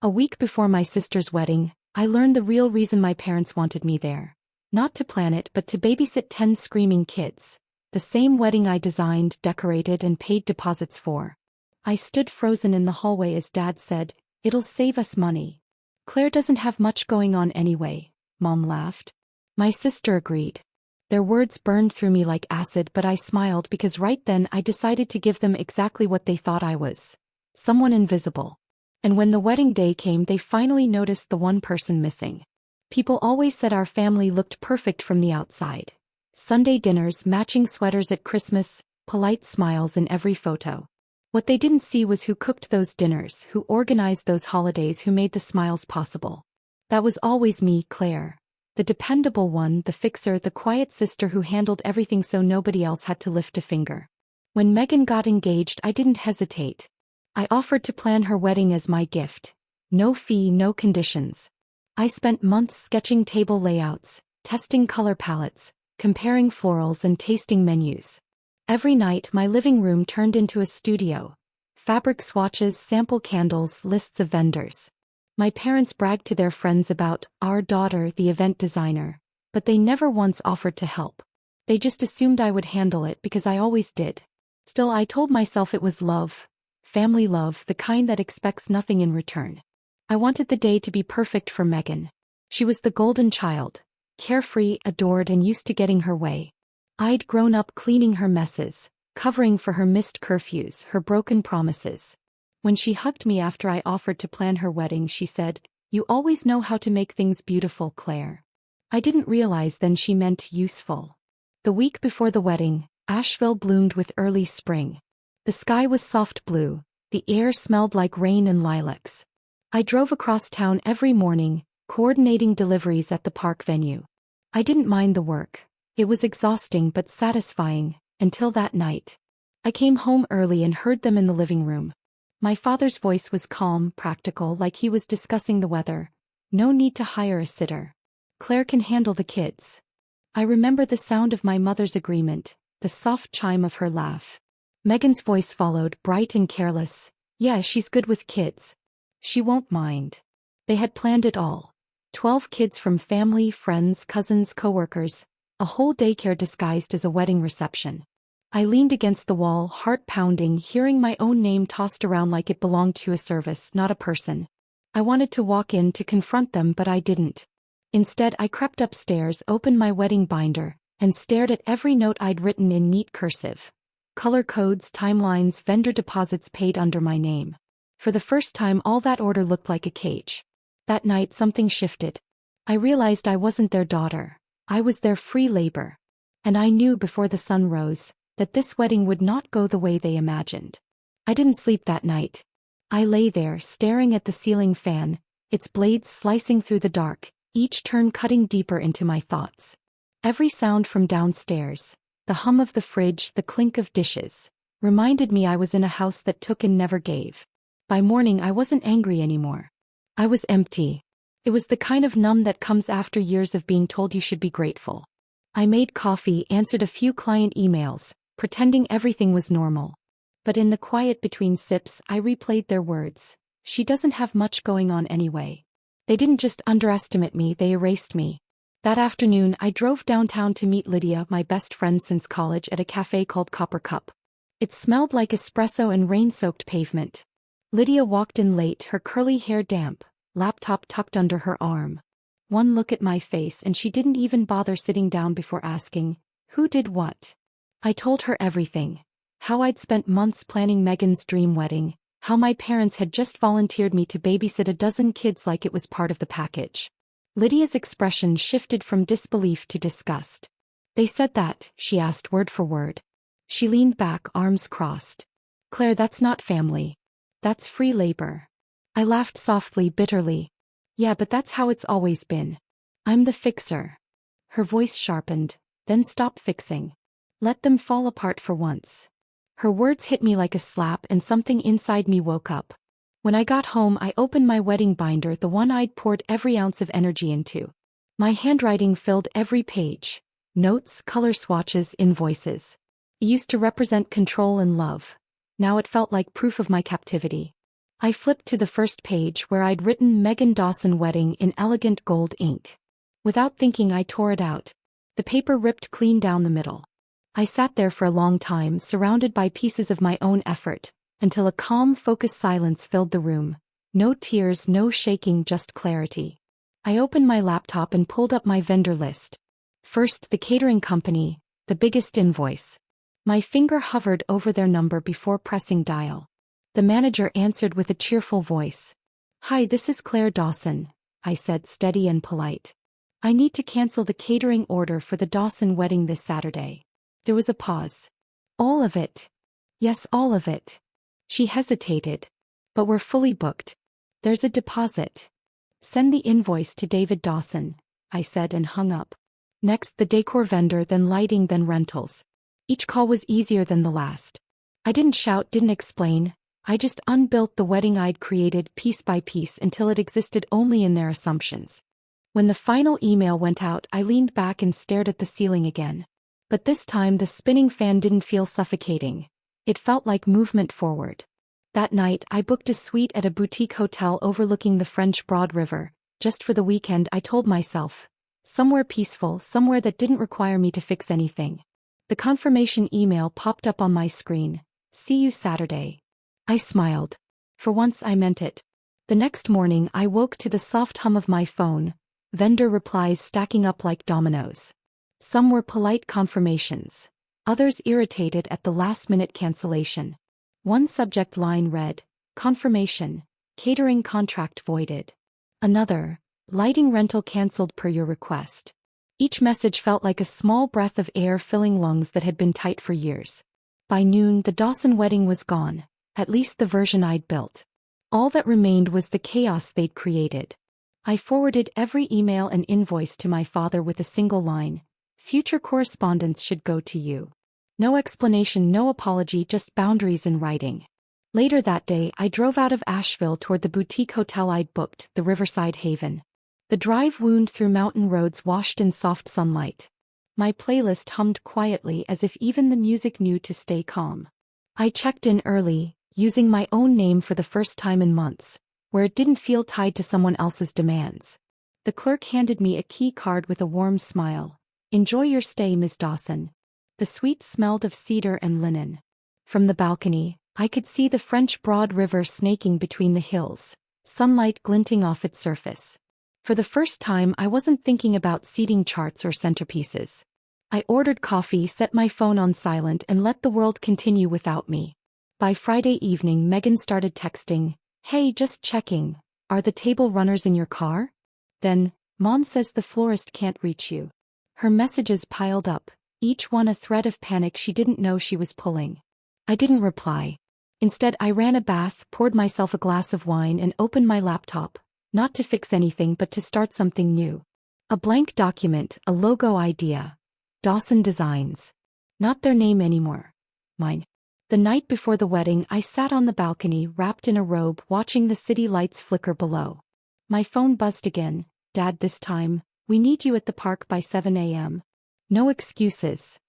A week before my sister's wedding, I learned the real reason my parents wanted me there. Not to plan it but to babysit 10 screaming kids. The same wedding I designed, decorated and paid deposits for. I stood frozen in the hallway as Dad said, "It'll save us money." "Claire doesn't have much going on anyway," Mom laughed. My sister agreed. Their words burned through me like acid, but I smiled because right then I decided to give them exactly what they thought I was. Someone invisible. And when the wedding day came, they finally noticed the one person missing. People always said our family looked perfect from the outside. Sunday dinners, matching sweaters at Christmas, polite smiles in every photo. What they didn't see was who cooked those dinners, who organized those holidays, who made the smiles possible. That was always me, Claire. The dependable one, the fixer, the quiet sister who handled everything so nobody else had to lift a finger. When Megan got engaged, I didn't hesitate. I offered to plan her wedding as my gift. No fee, no conditions. I spent months sketching table layouts, testing color palettes, comparing florals and tasting menus. Every night my living room turned into a studio. Fabric swatches, sample candles, lists of vendors. My parents bragged to their friends about our daughter, the event designer, but they never once offered to help. They just assumed I would handle it because I always did. Still, I told myself it was love. Family love, the kind that expects nothing in return. I wanted the day to be perfect for Megan. She was the golden child, carefree, adored and used to getting her way. I'd grown up cleaning her messes, covering for her missed curfews, her broken promises. When she hugged me after I offered to plan her wedding, she said, "You always know how to make things beautiful, Claire." I didn't realize then she meant useful. The week before the wedding, Asheville bloomed with early spring. The sky was soft blue, the air smelled like rain and lilacs. I drove across town every morning, coordinating deliveries at the park venue. I didn't mind the work. It was exhausting but satisfying, until that night. I came home early and heard them in the living room. My father's voice was calm, practical, like he was discussing the weather. "No need to hire a sitter. Claire can handle the kids." I remember the sound of my mother's agreement, the soft chime of her laugh. Megan's voice followed, bright and careless. "Yeah, she's good with kids. She won't mind." They had planned it all. 12 kids from family, friends, cousins, coworkers. A whole daycare disguised as a wedding reception. I leaned against the wall, heart pounding, hearing my own name tossed around like it belonged to a service, not a person. I wanted to walk in to confront them, but I didn't. Instead, I crept upstairs, opened my wedding binder, and stared at every note I'd written in neat cursive. Color codes, timelines, vendor deposits paid under my name. For the first time, all that order looked like a cage. That night, something shifted. I realized I wasn't their daughter. I was their free labor. And I knew before the sun rose that this wedding would not go the way they imagined. I didn't sleep that night. I lay there, staring at the ceiling fan, its blades slicing through the dark, each turn cutting deeper into my thoughts. Every sound from downstairs, the hum of the fridge, the clink of dishes, reminded me I was in a house that took and never gave. By morning I wasn't angry anymore. I was empty. It was the kind of numb that comes after years of being told you should be grateful. I made coffee, answered a few client emails, pretending everything was normal. But in the quiet between sips, I replayed their words. She doesn't have much going on anyway. They didn't just underestimate me, they erased me. That afternoon, I drove downtown to meet Lydia, my best friend since college, at a cafe called Copper Cup. It smelled like espresso and rain-soaked pavement. Lydia walked in late, her curly hair damp, laptop tucked under her arm. One look at my face and she didn't even bother sitting down before asking, who did what? I told her everything. How I'd spent months planning Megan's dream wedding, how my parents had just volunteered me to babysit a dozen kids like it was part of the package. Lydia's expression shifted from disbelief to disgust. They said that, she asked word for word. She leaned back, arms crossed. Claire, that's not family. That's free labor. I laughed softly, bitterly. Yeah, but that's how it's always been. I'm the fixer. Her voice sharpened, then stop fixing. Let them fall apart for once. Her words hit me like a slap and something inside me woke up. When I got home, I opened my wedding binder, the one I'd poured every ounce of energy into. My handwriting filled every page. Notes, color swatches, invoices. It used to represent control and love. Now it felt like proof of my captivity. I flipped to the first page where I'd written Megan Dawson wedding in elegant gold ink. Without thinking, I tore it out. The paper ripped clean down the middle. I sat there for a long time, surrounded by pieces of my own effort, until a calm, focused silence filled the room. No tears, no shaking, just clarity. I opened my laptop and pulled up my vendor list. First, the catering company, the biggest invoice. My finger hovered over their number before pressing dial. The manager answered with a cheerful voice. "Hi, this is Claire Dawson," I said, steady and polite. "I need to cancel the catering order for the Dawson wedding this Saturday." There was a pause. "All of it?" "Yes, all of it." She hesitated. "But we're fully booked. There's a deposit." "Send the invoice to David Dawson," I said and hung up. Next, the decor vendor, then lighting, then rentals. Each call was easier than the last. I didn't shout, didn't explain. I just unbuilt the wedding I'd created piece by piece until it existed only in their assumptions. When the final email went out, I leaned back and stared at the ceiling again. But this time the spinning fan didn't feel suffocating. It felt like movement forward. That night, I booked a suite at a boutique hotel overlooking the French Broad River. Just for the weekend, I told myself. Somewhere peaceful, somewhere that didn't require me to fix anything. The confirmation email popped up on my screen. "See you Saturday." I smiled. For once I meant it. The next morning I woke to the soft hum of my phone, vendor replies stacking up like dominoes. Some were polite confirmations. Others irritated at the last-minute cancellation. One subject line read, "Confirmation, catering contract voided." Another, "Lighting rental cancelled per your request." Each message felt like a small breath of air filling lungs that had been tight for years. By noon, the Dawson wedding was gone. At least the version I'd built. All that remained was the chaos they'd created. I forwarded every email and invoice to my father with a single line. "Future correspondence should go to you." No explanation, no apology, just boundaries in writing. Later that day, I drove out of Asheville toward the boutique hotel I'd booked, the Riverside Haven. The drive wound through mountain roads washed in soft sunlight. My playlist hummed quietly as if even the music knew to stay calm. I checked in early, using my own name for the first time in months, where it didn't feel tied to someone else's demands. The clerk handed me a key card with a warm smile. "Enjoy your stay, Miss Dawson." The suite smelled of cedar and linen. From the balcony, I could see the French Broad River snaking between the hills, sunlight glinting off its surface. For the first time, I wasn't thinking about seating charts or centerpieces. I ordered coffee, set my phone on silent, and let the world continue without me. By Friday evening, Megan started texting, "Hey, just checking. Are the table runners in your car?" Then, "Mom says the florist can't reach you." Her messages piled up, each one a thread of panic she didn't know she was pulling. I didn't reply. Instead, I ran a bath, poured myself a glass of wine, and opened my laptop, not to fix anything but to start something new. A blank document, a logo idea. Dawson Designs. Not their name anymore. Mine. The night before the wedding, I sat on the balcony, wrapped in a robe, watching the city lights flicker below. My phone buzzed again. "Dad, this time, we need you at the park by 7 a.m. No excuses."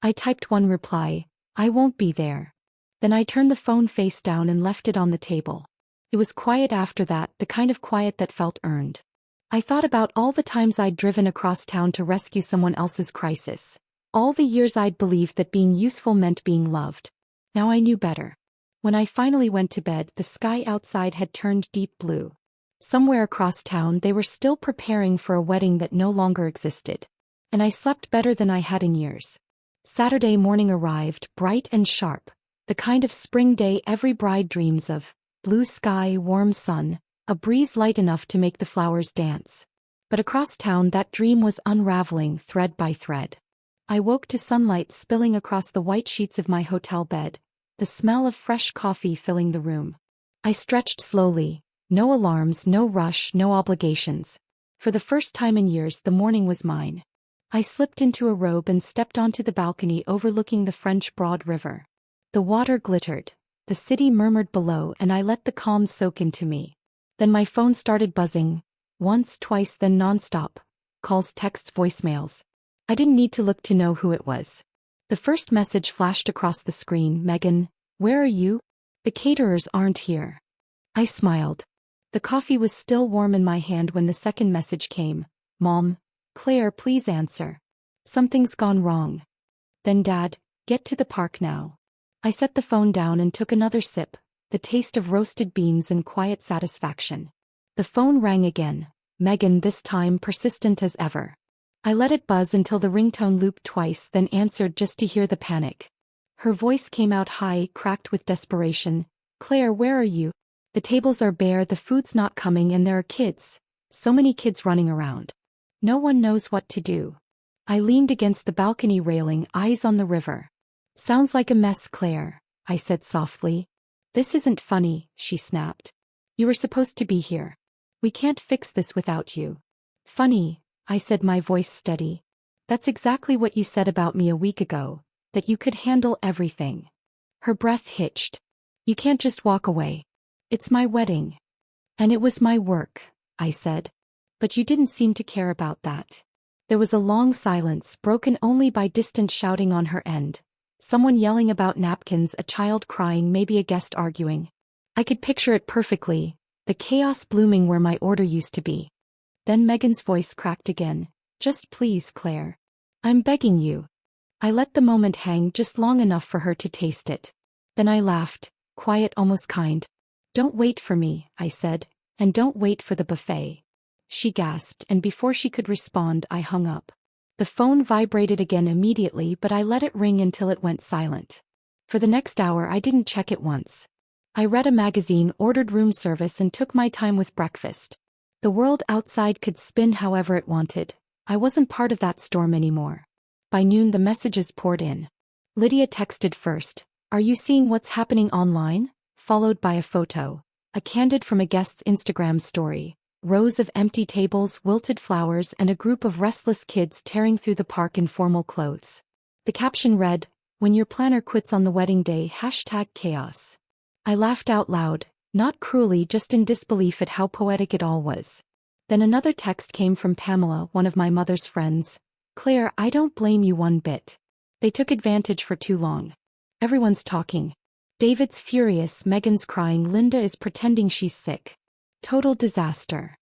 I typed one reply, "I won't be there." Then I turned the phone face down and left it on the table. It was quiet after that, the kind of quiet that felt earned. I thought about all the times I'd driven across town to rescue someone else's crisis. All the years I'd believed that being useful meant being loved. Now I knew better. When I finally went to bed, the sky outside had turned deep blue. Somewhere across town, they were still preparing for a wedding that no longer existed. And I slept better than I had in years. Saturday morning arrived, bright and sharp. The kind of spring day every bride dreams of. Blue sky, warm sun, a breeze light enough to make the flowers dance. But across town, that dream was unraveling thread by thread. I woke to sunlight spilling across the white sheets of my hotel bed, the smell of fresh coffee filling the room. I stretched slowly. No alarms, no rush, no obligations. For the first time in years, the morning was mine. I slipped into a robe and stepped onto the balcony overlooking the French Broad River. The water glittered. The city murmured below, and I let the calm soak into me. Then my phone started buzzing. Once, twice, then nonstop. Calls, texts, voicemails. I didn't need to look to know who it was. The first message flashed across the screen. "Megan, where are you? The caterers aren't here." I smiled. The coffee was still warm in my hand when the second message came. Mom, Claire, please answer. Something's gone wrong. Then Dad, get to the park now. I set the phone down and took another sip, the taste of roasted beans and quiet satisfaction. The phone rang again, Megan this time persistent as ever. I let it buzz until the ringtone looped twice, then answered just to hear the panic. Her voice came out high, cracked with desperation. Claire, where are you? The tables are bare, the food's not coming, and there are kids. So many kids running around. No one knows what to do. I leaned against the balcony railing, eyes on the river. Sounds like a mess, Claire, I said softly. This isn't funny, she snapped. You were supposed to be here. We can't fix this without you. Funny, I said, my voice steady. That's exactly what you said about me a week ago, that you could handle everything. Her breath hitched. You can't just walk away. It's my wedding. And it was my work, I said. But you didn't seem to care about that. There was a long silence, broken only by distant shouting on her end. Someone yelling about napkins, a child crying, maybe a guest arguing. I could picture it perfectly, the chaos blooming where my order used to be. Then Megan's voice cracked again. Just please, Claire. I'm begging you. I let the moment hang just long enough for her to taste it. Then I laughed, quiet, almost kind. Don't wait for me, I said, and don't wait for the buffet. She gasped, and before she could respond, I hung up. The phone vibrated again immediately, but I let it ring until it went silent. For the next hour I didn't check it once. I read a magazine, ordered room service, and took my time with breakfast. The world outside could spin however it wanted. I wasn't part of that storm anymore. By noon the messages poured in. Lydia texted first. Are you seeing what's happening online? Followed by a photo. A candid from a guest's Instagram story. Rows of empty tables, wilted flowers, and a group of restless kids tearing through the park in formal clothes. The caption read, "When your planner quits on the wedding day, #chaos." I laughed out loud, not cruelly, just in disbelief at how poetic it all was. Then another text came from Pamela, one of my mother's friends. Claire, I don't blame you one bit. They took advantage for too long. Everyone's talking. David's furious, Megan's crying, Linda is pretending she's sick. Total disaster.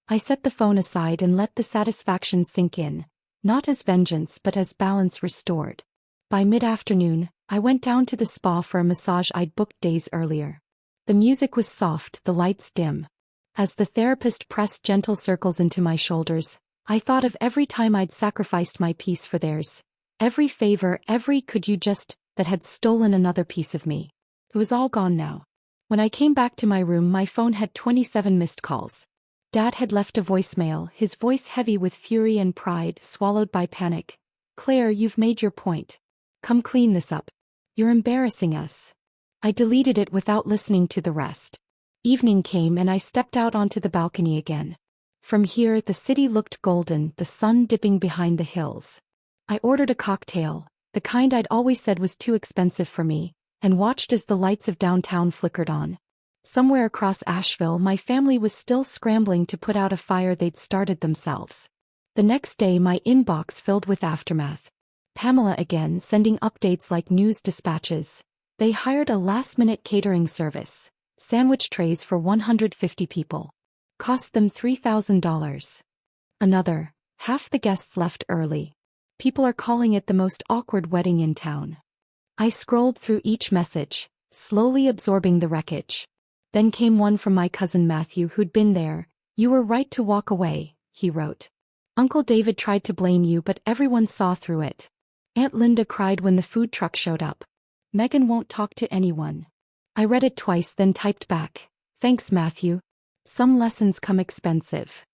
I set the phone aside and let the satisfaction sink in, not as vengeance but as balance restored. By mid-afternoon, I went down to the spa for a massage I'd booked days earlier. The music was soft, the lights dim. As the therapist pressed gentle circles into my shoulders, I thought of every time I'd sacrificed my peace for theirs. Every favor, every could you just, that had stolen another piece of me. It was all gone now. When I came back to my room, my phone had 27 missed calls. Dad had left a voicemail, his voice heavy with fury and pride, swallowed by panic. Claire, you've made your point. Come clean this up. You're embarrassing us. I deleted it without listening to the rest. Evening came and I stepped out onto the balcony again. From here, the city looked golden, the sun dipping behind the hills. I ordered a cocktail, the kind I'd always said was too expensive for me, and watched as the lights of downtown flickered on. Somewhere across Asheville, my family was still scrambling to put out a fire they'd started themselves. The next day, my inbox filled with aftermath. Pamela again, sending updates like news dispatches. They hired a last-minute catering service. Sandwich trays for 150 people. Cost them $3,000. Another, half the guests left early. People are calling it the most awkward wedding in town. I scrolled through each message, slowly absorbing the wreckage. Then came one from my cousin Matthew, who'd been there. You were right to walk away, he wrote. Uncle David tried to blame you, but everyone saw through it. Aunt Linda cried when the food truck showed up. Megan won't talk to anyone. I read it twice, then typed back. Thanks, Matthew. Some lessons come expensive.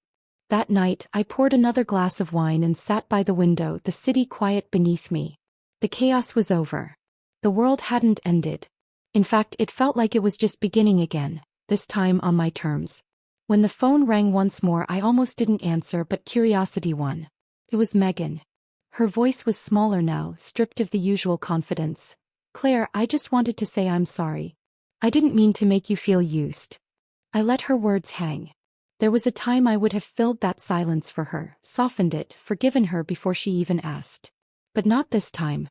That night, I poured another glass of wine and sat by the window, the city quiet beneath me. The chaos was over. The world hadn't ended. In fact, it felt like it was just beginning again, this time on my terms. When the phone rang once more, I almost didn't answer, but curiosity won. It was Megan. Her voice was smaller now, stripped of the usual confidence. Claire, I just wanted to say I'm sorry. I didn't mean to make you feel used. I let her words hang. There was a time I would have filled that silence for her, softened it, forgiven her before she even asked. But not this time.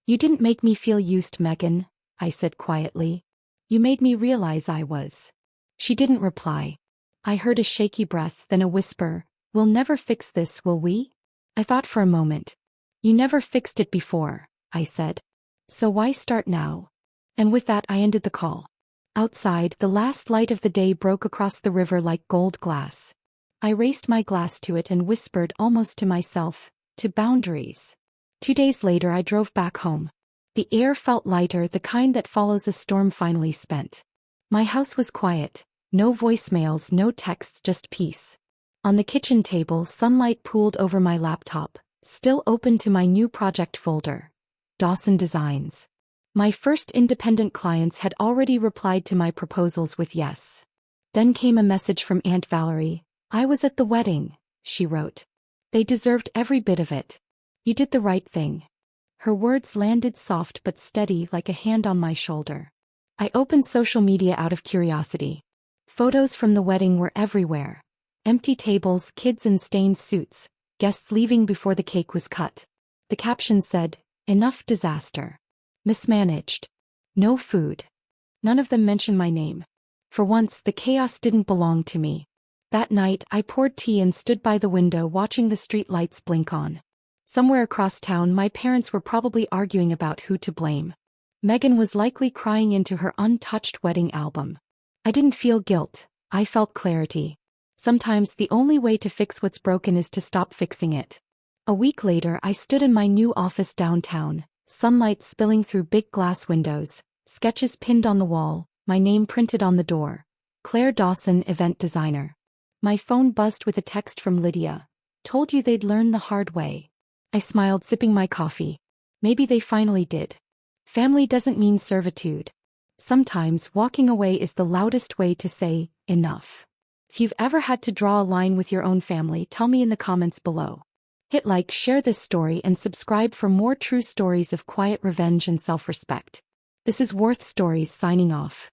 You didn't make me feel used, Megan, I said quietly. You made me realize I was. She didn't reply. I heard a shaky breath, then a whisper, "We'll never fix this, will we?" I thought for a moment. "You never fixed it before," I said. "So why start now?" And with that I ended the call. Outside, the last light of the day broke across the river like gold glass. I raised my glass to it and whispered almost to myself, "To boundaries." 2 days later I drove back home. The air felt lighter, the kind that follows a storm finally spent. My house was quiet. No voicemails, no texts, just peace. On the kitchen table, sunlight pooled over my laptop, still open to my new project folder. Dawson Designs. My first independent clients had already replied to my proposals with yes. Then came a message from Aunt Valerie. "I was at the wedding," she wrote. "They deserved every bit of it. You did the right thing." Her words landed soft but steady like a hand on my shoulder. I opened social media out of curiosity. Photos from the wedding were everywhere. Empty tables, kids in stained suits, guests leaving before the cake was cut. The caption said, "Enough disaster. Mismanaged. No food." None of them mentioned my name. For once, the chaos didn't belong to me. That night, I poured tea and stood by the window watching the street lights blink on. Somewhere across town, my parents were probably arguing about who to blame. Megan was likely crying into her untouched wedding album. I didn't feel guilt. I felt clarity. Sometimes the only way to fix what's broken is to stop fixing it. A week later, I stood in my new office downtown, sunlight spilling through big glass windows, sketches pinned on the wall, my name printed on the door. Claire Dawson, event designer. My phone buzzed with a text from Lydia. "Told you they'd learn the hard way." I smiled, sipping my coffee. Maybe they finally did. Family doesn't mean servitude. Sometimes walking away is the loudest way to say, enough. If you've ever had to draw a line with your own family, tell me in the comments below. Hit like, share this story, and subscribe for more true stories of quiet revenge and self-respect. This is Warth Stories signing off.